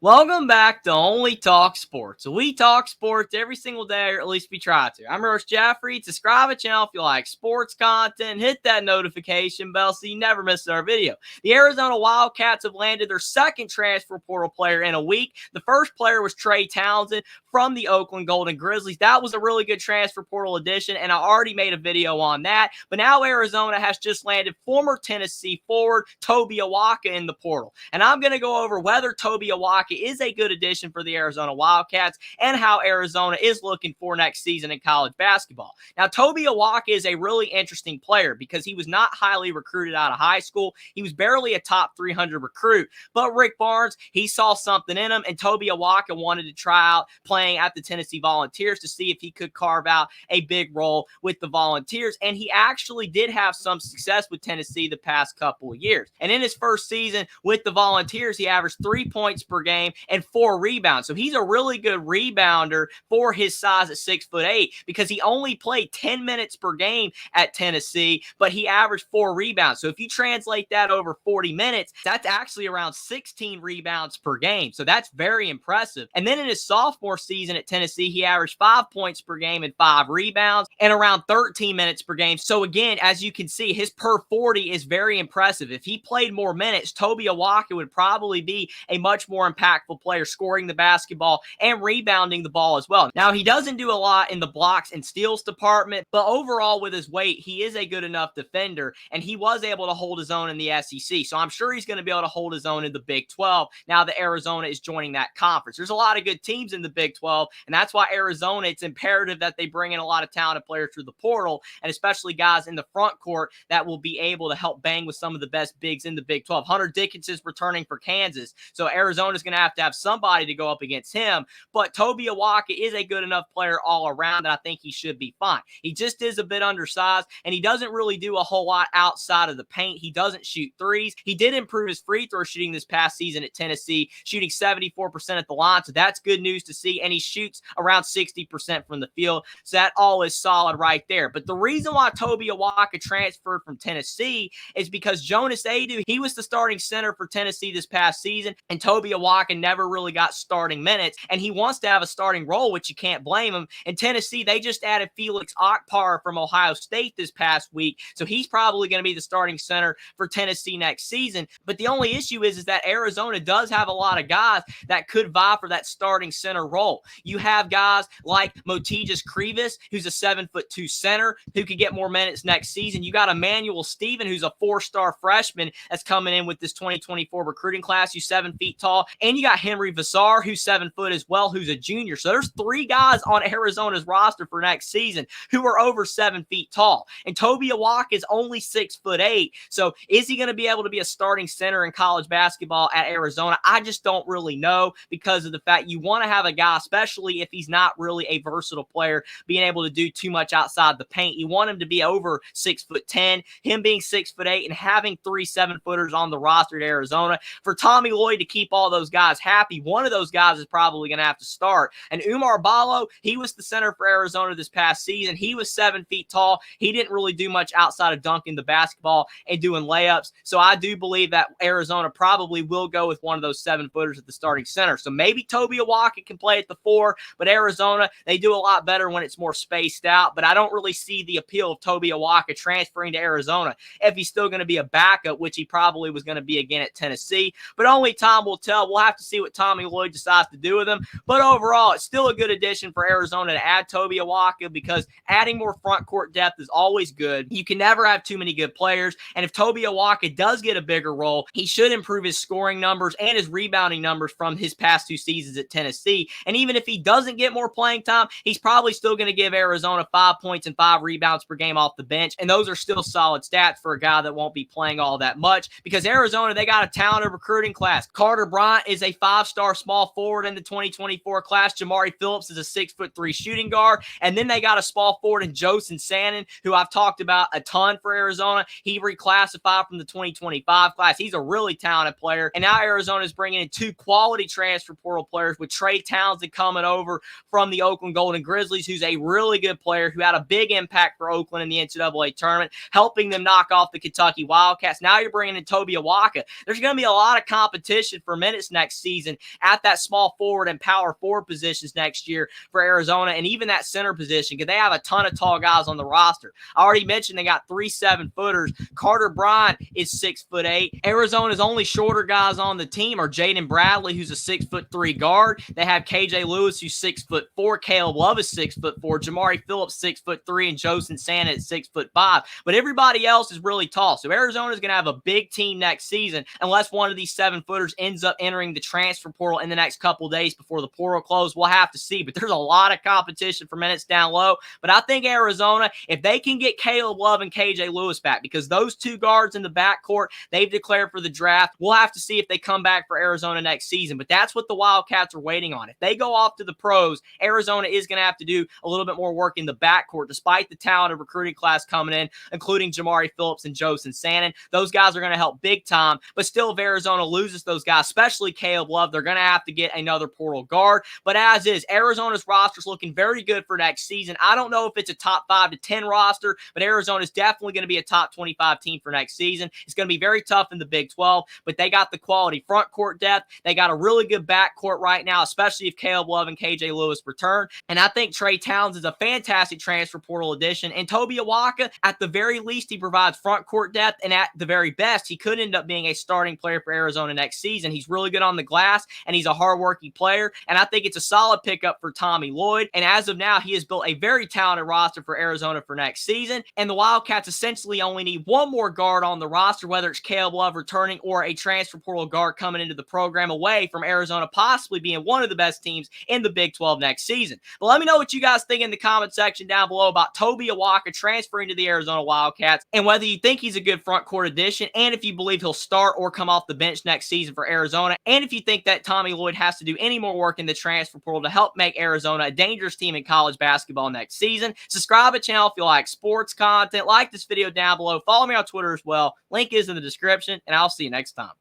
Welcome back to Only Talk Sports. We talk sports every single day, or at least we try to. I'm Roach Jeffrey. Subscribe to the channel if you like sports content. Hit that notification bell so you never miss our video. The Arizona Wildcats have landed their second transfer portal player in a week. The first player was Trey Townsend from the Oakland Golden Grizzlies. That was a really good transfer portal addition, and I already made a video on that. But now Arizona has just landed former Tennessee forward Tobe Awaka in the portal. And I'm going to go over whether Tobe Awaka is a good addition for the Arizona Wildcats and how Arizona is looking for next season in college basketball. Now, Tobe Awaka is a really interesting player because he was not highly recruited out of high school. He was barely a top 300 recruit. But Rick Barnes, he saw something in him, and Tobe Awaka wanted to try out playing at the Tennessee Volunteers to see if he could carve out a big role with the Volunteers. And he actually did have some success with Tennessee the past couple of years. And in his first season with the Volunteers, he averaged 3 points per game and 4 rebounds. So he's a really good rebounder for his size at 6'8", because he only played 10 minutes per game at Tennessee, but he averaged 4 rebounds. So if you translate that over 40 minutes, that's actually around 16 rebounds per game. So that's very impressive. And then in his sophomore season at Tennessee, he averaged 5 points per game and 5 rebounds and around 13 minutes per game. So again, as you can see, his per 40 is very impressive. If he played more minutes, Tobe Awaka would probably be a much more impactful player, scoring the basketball and rebounding the ball as well. Now, he doesn't do a lot in the blocks and steals department, but overall with his weight, he is a good enough defender, and he was able to hold his own in the SEC. So I'm sure he's going to be able to hold his own in the Big 12 now that Arizona is joining that conference. There's a lot of good teams in the Big 12, and that's why Arizona, it's imperative that they bring in a lot of talented players through the portal, and especially guys in the front court that will be able to help bang with some of the best bigs in the Big 12. Hunter Dickinson's returning for Kansas, so Arizona's going to have somebody to go up against him. But Tobe Awaka is a good enough player all around that I think he should be fine. He just is a bit undersized, and he doesn't really do a whole lot outside of the paint. He doesn't shoot threes. He did improve his free throw shooting this past season at Tennessee, shooting 74% at the line, so that's good news to see, and he shoots around 60% from the field, so that all is solid right there. But the reason why Tobe Awaka transferred from Tennessee is because Jonas Aidoo, he was the starting center for Tennessee this past season, and Tobe Awaka never really got starting minutes, and he wants to have a starting role, which you can't blame him. In Tennessee, they just added Felix Okpara from Ohio State this past week, so he's probably going to be the starting center for Tennessee next season. But the only issue is that Arizona does have a lot of guys that could vie for that starting center role. You have guys like Motijas Krivas, who's a 7'2" center who could get more minutes next season. You got Emmanuel Steven, who's a 4-star freshman that's coming in with this 2024 recruiting class, who's 7 feet tall, and you got Henry Vassar, who's 7 foot as well, who's a junior. So there's 3 guys on Arizona's roster for next season who are over 7 feet tall. And Tobe Awaka is only 6'8". So is he going to be able to be a starting center in college basketball at Arizona? I just don't really know, because of the fact you want to have a guy, especially if he's not really a versatile player, being able to do too much outside the paint. You want him to be over 6'10", him being 6'8", and having 3 7-footers on the roster at Arizona. For Tommy Lloyd to keep all those guys happy, one of those guys is probably going to have to start. And Umar Ballo, he was the center for Arizona this past season. He was 7 feet tall. He didn't really do much outside of dunking the basketball and doing layups. So I do believe that Arizona probably will go with one of those 7-footers at the starting center. So maybe Tobe Awaka can play at the 4, but Arizona, they do a lot better when it's more spaced out. But I don't really see the appeal of Tobe Awaka transferring to Arizona if he's still going to be a backup, which he probably was going to be again at Tennessee. But only time will tell. We'll have to see what Tommy Lloyd decides to do with him. But overall, it's still a good addition for Arizona to add Tobe Awaka, because adding more front court depth is always good. You can never have too many good players. And if Tobe Awaka does get a bigger role, he should improve his scoring numbers and his rebounding numbers from his past 2 seasons at Tennessee. And even if he doesn't get more playing time, he's probably still going to give Arizona 5 points and 5 rebounds per game off the bench. And those are still solid stats for a guy that won't be playing all that much, because Arizona, they got a talented recruiting class. Carter Bryant is a 5-star small forward in the 2024 class. Jamari Phillips is a 6'3" shooting guard. And then they got a small forward in Josen Sannon, who I've talked about a ton for Arizona. He reclassified from the 2025 class. He's a really talented player. And now Arizona is bringing in 2 quality transfer portal players, with Trey Townsend coming over from the Oakland Golden Grizzlies, who's a really good player who had a big impact for Oakland in the NCAA tournament, helping them knock off the Kentucky Wildcats. Now you're bringing in Tobe Awaka. There's going to be a lot of competition for minutes next next season at that small forward and power forward positions next year for Arizona, and even that center position, because they have a ton of tall guys on the roster. I already mentioned they got 3 7-footers. Carter Bryant is 6'8". Arizona's only shorter guys on the team are Jaden Bradley, who's a 6'3" guard. They have KJ Lewis, who's 6'4". Caleb Love is 6'4". Jamari Phillips 6'3", and Joseph Santa at 6'5". But everybody else is really tall. So Arizona's going to have a big team next season unless one of these 7-footers ends up entering the transfer portal in the next couple of days before the portal closes. We'll have to see. But there's a lot of competition for minutes down low. But I think Arizona, if they can get Caleb Love and KJ Lewis back, because those two guards in the backcourt, they've declared for the draft. We'll have to see if they come back for Arizona next season. But that's what the Wildcats are waiting on. If they go off to the pros, Arizona is going to have to do a little bit more work in the backcourt, despite the talented recruiting class coming in, including Jamari Phillips and Joseph Sannon. Those guys are going to help big time. But still, if Arizona loses those guys, especially Caleb Love, they're going to have to get another portal guard. But as is, Arizona's roster is looking very good for next season. I don't know if it's a top 5 to 10 roster, but Arizona is definitely going to be a top 25 team for next season. It's going to be very tough in the Big 12, but they got the quality front court depth. They got a really good backcourt right now, especially if Caleb Love and KJ Lewis return. And I think Trey Towns is a fantastic transfer portal addition. And Tobe Awaka, at the very least, he provides front court depth, and at the very best, he could end up being a starting player for Arizona next season. He's really good on the glass, and he's a hardworking player. And I think it's a solid pickup for Tommy Lloyd. And as of now, he has built a very talented roster for Arizona for next season. And the Wildcats essentially only need one more guard on the roster, whether it's Caleb Love returning or a transfer portal guard coming into the program, away from Arizona possibly being one of the best teams in the Big 12 next season. But let me know what you guys think in the comment section down below about Tobe Awaka transferring to the Arizona Wildcats, and whether you think he's a good front court addition, and if you believe he'll start or come off the bench next season for Arizona, and if you think that Tommy Lloyd has to do any more work in the transfer portal to help make Arizona a dangerous team in college basketball next season. Subscribe to the channel if you like sports content. Like this video down below. Follow me on Twitter as well. Link is in the description, and I'll see you next time.